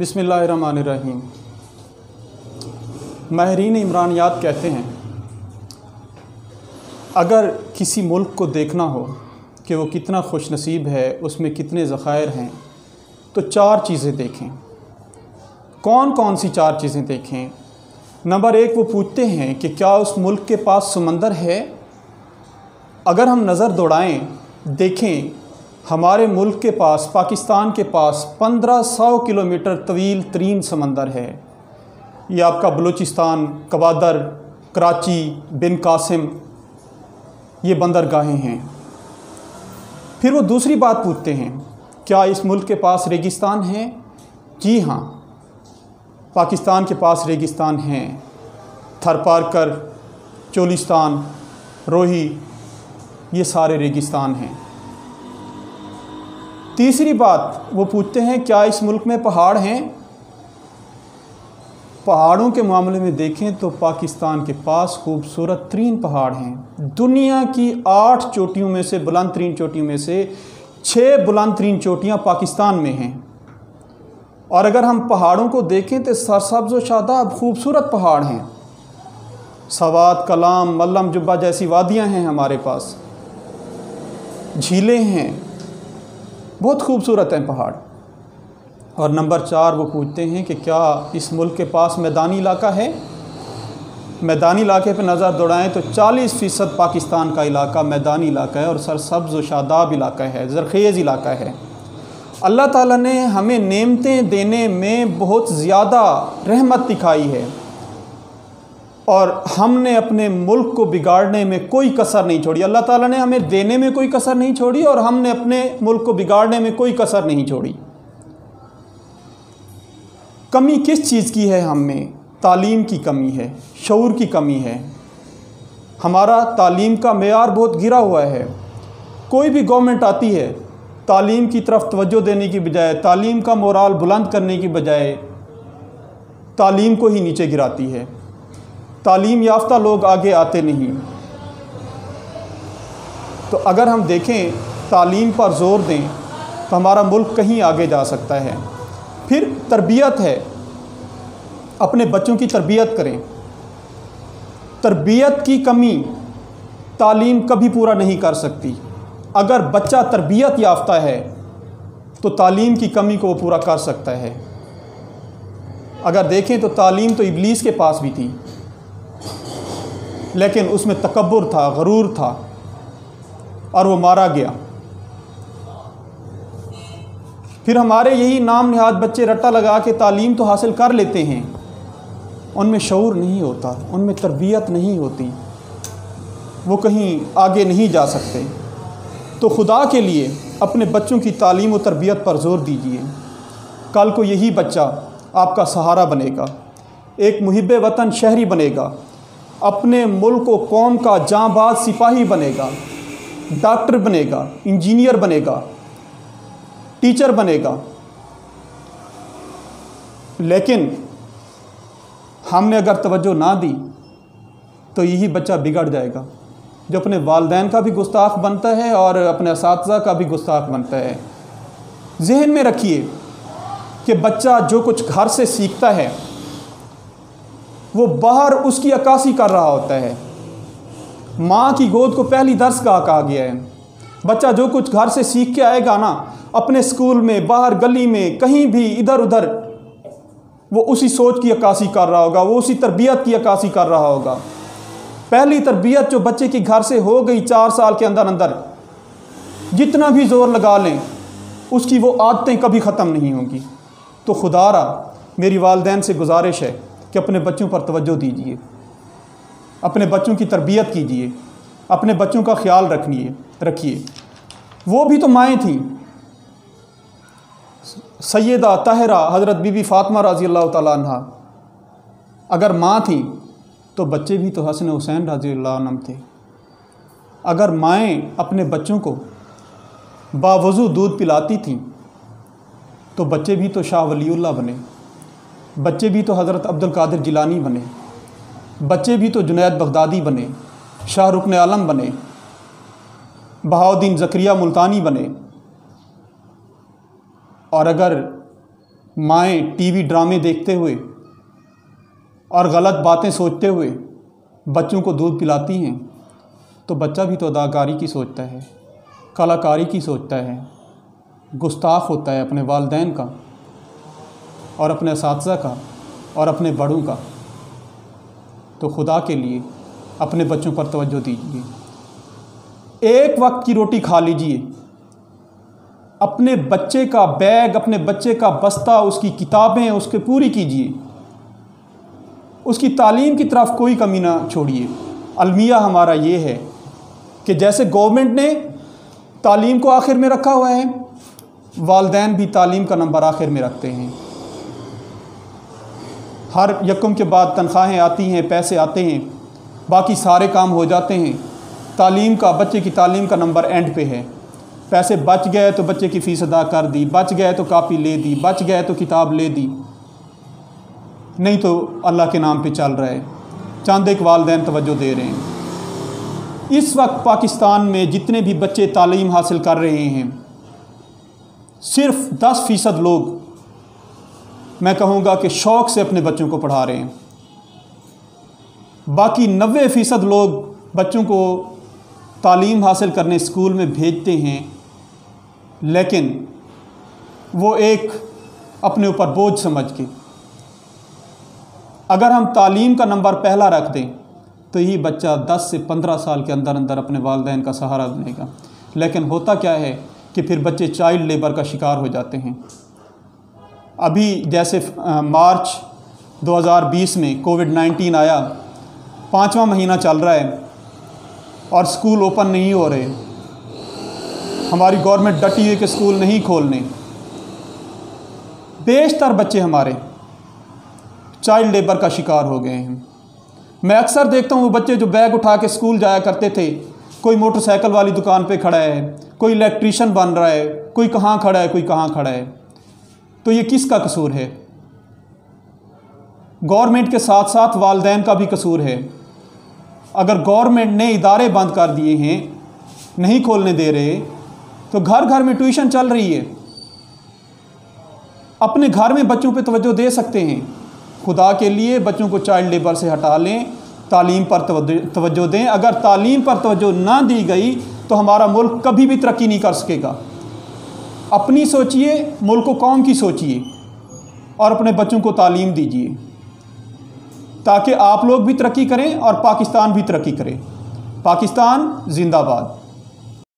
बिस्मिल्लाहिर्रहमानिर्रहीम। माहिरीन इमरानियात कहते हैं, अगर किसी मुल्क को देखना हो कि वो कितना खुशनसीब है, उसमें कितने ज़ख़ायर हैं, तो 4 चीज़ें देखें। कौन कौन सी 4 चीज़ें देखें? नंबर 1, वो पूछते हैं कि क्या उस मुल्क के पास समंदर है। अगर हम नज़र दौड़ाएं, देखें, हमारे मुल्क के पास, पाकिस्तान के पास 1500 किलोमीटर तवील तरीन समंदर है। ये आपका बलूचिस्तान, कवादर, कराची, बिन कासिम, ये बंदरगाहें हैं। फिर वो दूसरी बात पूछते हैं, क्या इस मुल्क के पास रेगिस्तान है? जी हाँ, पाकिस्तान के पास रेगिस्तान हैं। थरपारकर, चोलिस्तान, रोही, ये सारे रेगिस्तान हैं। तीसरी बात वो पूछते हैं, क्या इस मुल्क में पहाड़ हैं? पहाड़ों के मामले में देखें तो पाकिस्तान के पास खूबसूरत तरीन पहाड़ हैं। दुनिया की 8 चोटियों में से, बुलंद तरीन चोटियों में से 6 बुलंद तरीन चोटियाँ पाकिस्तान में हैं। और अगर हम पहाड़ों को देखें तो सरसब्ज़ व शादाब खूबसूरत पहाड़ हैं। सवात, कलाम, मल्लम जुब्बा जैसी वादियाँ हैं हमारे पास, झीलें हैं, बहुत खूबसूरत हैं पहाड़। और नंबर 4 वो पूछते हैं कि क्या इस मुल्क के पास मैदानी इलाका है। मैदानी इलाके पर नज़र दौड़ाएं तो 40% पाकिस्तान का इलाका मैदानी इलाका है और सरसब्ज़ व शादाब इलाका है, ज़रख़ेज़ इलाका है। अल्लाह ताला ने हमें नेमतें देने में बहुत ज़्यादा रहमत दिखाई है और हमने अपने मुल्क को बिगाड़ने में कोई कसर नहीं छोड़ी। अल्लाह ताला ने हमें देने में कोई कसर नहीं छोड़ी और हमने अपने मुल्क को बिगाड़ने में कोई कसर नहीं छोड़ी। कमी किस चीज़ की है? हम में तालीम की कमी है, शऊर की कमी है। हमारा तालीम का मेयार बहुत गिरा हुआ है। कोई भी गवर्नमेंट आती है, तालीम की तरफ तवज्जो देने की बजाय, तालीम का मोराल बुलंद करने की बजाय तालीम को ही नीचे गिराती है। तालीम याफ्ता लोग आगे आते नहीं। तो अगर हम देखें, तालीम पर ज़ोर दें तो हमारा मुल्क कहीं आगे जा सकता है। फिर तरबियत है, अपने बच्चों की तरबियत करें। तरबियत की कमी तालीम कभी पूरा नहीं कर सकती। अगर बच्चा तरबियत याफ्ता है तो तालीम की कमी को वो पूरा कर सकता है। अगर देखें तो तालीम तो इब्लीस के पास भी थी, लेकिन उसमें तकब्बुर था, गरूर था और वो मारा गया। फिर हमारे यही नाम निहाद बच्चे रट्टा लगा के तालीम तो हासिल कर लेते हैं, उनमें शऊर नहीं होता, उनमें तरबियत नहीं होती, वो कहीं आगे नहीं जा सकते। तो खुदा के लिए अपने बच्चों की तालीम और तरबियत पर ज़ोर दीजिए। कल को यही बच्चा आपका सहारा बनेगा, एक मुहिब्बे वतन शहरी बनेगा, अपने मुल्क व कौम का जांबाज सिपाही बनेगा, डॉक्टर बनेगा, इंजीनियर बनेगा, टीचर बनेगा। लेकिन हमने अगर तवज्जो ना दी तो यही बच्चा बिगड़ जाएगा, जो अपने वालिदैन का भी गुस्ताख बनता है और अपने असातिज़ा का भी गुस्ताख बनता है। ज़हन में रखिए कि बच्चा जो कुछ घर से सीखता है वो बाहर उसकी अक्कासी कर रहा होता है। माँ की गोद को पहली दरसगाह कहा गया है। बच्चा जो कुछ घर से सीख के आएगा ना, अपने स्कूल में, बाहर गली में, कहीं भी इधर उधर, वो उसी सोच की अक्कासी कर रहा होगा, वो उसी तरबियत की अक्कासी कर रहा होगा। पहली तरबियत जो बच्चे की घर से हो गई 4 साल के अंदर अंदर, जितना भी ज़ोर लगा लें उसकी वो आदतें कभी ख़त्म नहीं होंगी। तो खुदारा मेरी वालिदैन से गुजारिश है कि अपने बच्चों पर तवज्जो दीजिए, अपने बच्चों की तरबियत कीजिए, अपने बच्चों का ख्याल रखिए। वो भी तो माएँ थीं। सैयदा ताहिरा हज़रत बीबी फ़ातिमा रज़ी अल्लाह ताला अन्हा अगर माँ थीं तो बच्चे भी तो हसन हुसैन रज़ी अल्लाह अन्हुम थे। अगर माएँ अपने बच्चों को बावज़ू दूध पिलाती थीं तो बच्चे भी तो शाह वलीउल्लाह बने, बच्चे भी तो हज़रत अब्दुल कादिर जिलानी बने, बच्चे भी तो जुनैद बगदादी बने, शाह रुकन आलम बने, बहाउद्दीन ज़करिया मुल्तानी बने। और अगर माएँ टीवी ड्रामे देखते हुए और गलत बातें सोचते हुए बच्चों को दूध पिलाती हैं, तो बच्चा भी तो अदाकारी की सोचता है, कलाकारी की सोचता है, गुस्ताख होता है अपने वालिदैन का और अपने असातिज़ा का और अपने बड़ों का। तो खुदा के लिए अपने बच्चों पर तवज्जो दीजिए। एक वक्त की रोटी खा लीजिए, अपने बच्चे का बैग, अपने बच्चे का बस्ता, उसकी किताबें उसके पूरी कीजिए, उसकी तालीम की तरफ कोई कमी ना छोड़िए। अलमिया हमारा ये है कि जैसे गवर्नमेंट ने तालीम को आखिर में रखा हुआ है, वालिदैन भी तालीम का नंबर आखिर में रखते हैं। हर यकम के बाद तनख्वाहें आती हैं, पैसे आते हैं, बाकी सारे काम हो जाते हैं। तालीम का, बच्चे की तालीम का नंबर एंड पे है। पैसे बच गए तो बच्चे की फ़ीस अदा कर दी, बच गए तो कापी ले दी, बच गए तो किताब ले दी, नहीं तो अल्लाह के नाम पे चल रहा है। चंद एक वालिदैन तवज्जो दे रहे हैं। इस वक्त पाकिस्तान में जितने भी बच्चे तालीम हासिल कर रहे हैं, सिर्फ 10% लोग मैं कहूँगा कि शौक़ से अपने बच्चों को पढ़ा रहे हैं। बाकी 90% लोग बच्चों को तालीम हासिल करने स्कूल में भेजते हैं, लेकिन वो एक अपने ऊपर बोझ समझ के। अगर हम तालीम का नंबर पहला रख दें तो यही बच्चा 10 से 15 साल के अंदर अंदर अपने वालिदैन का सहारा बनेगा। लेकिन होता क्या है कि फिर बच्चे चाइल्ड लेबर का शिकार हो जाते हैं। अभी जैसे मार्च 2020 में कोविड-19 आया, 5वां महीना चल रहा है और स्कूल ओपन नहीं हो रहे। हमारी गवर्नमेंट डटी है कि स्कूल नहीं खोलने। बेशतर बच्चे हमारे चाइल्ड लेबर का शिकार हो गए हैं। मैं अक्सर देखता हूँ वो बच्चे जो बैग उठा के स्कूल जाया करते थे, कोई मोटरसाइकिल वाली दुकान पे खड़ा है, कोई इलेक्ट्रीशियन बन रहा है, कोई कहाँ खड़ा है, कोई कहाँ खड़ा है। तो ये किसका कसूर है? गवर्नमेंट के साथ साथ वालिदैन का भी कसूर है। अगर गवर्नमेंट ने इदारे बंद कर दिए हैं, नहीं खोलने दे रहे, तो घर घर में ट्यूशन चल रही है। अपने घर में बच्चों पे तवज्जो दे सकते हैं। खुदा के लिए बच्चों को चाइल्ड लेबर से हटा लें, तालीम पर तवज्जो दें। अगर तालीम पर तवज्जो ना दी गई तो हमारा मुल्क कभी भी तरक्की नहीं कर सकेगा। अपनी सोचिए, मुल्क व कौम की सोचिए और अपने बच्चों को तालीम दीजिए ताकि आप लोग भी तरक्की करें और पाकिस्तान भी तरक्की करे। पाकिस्तान जिंदाबाद।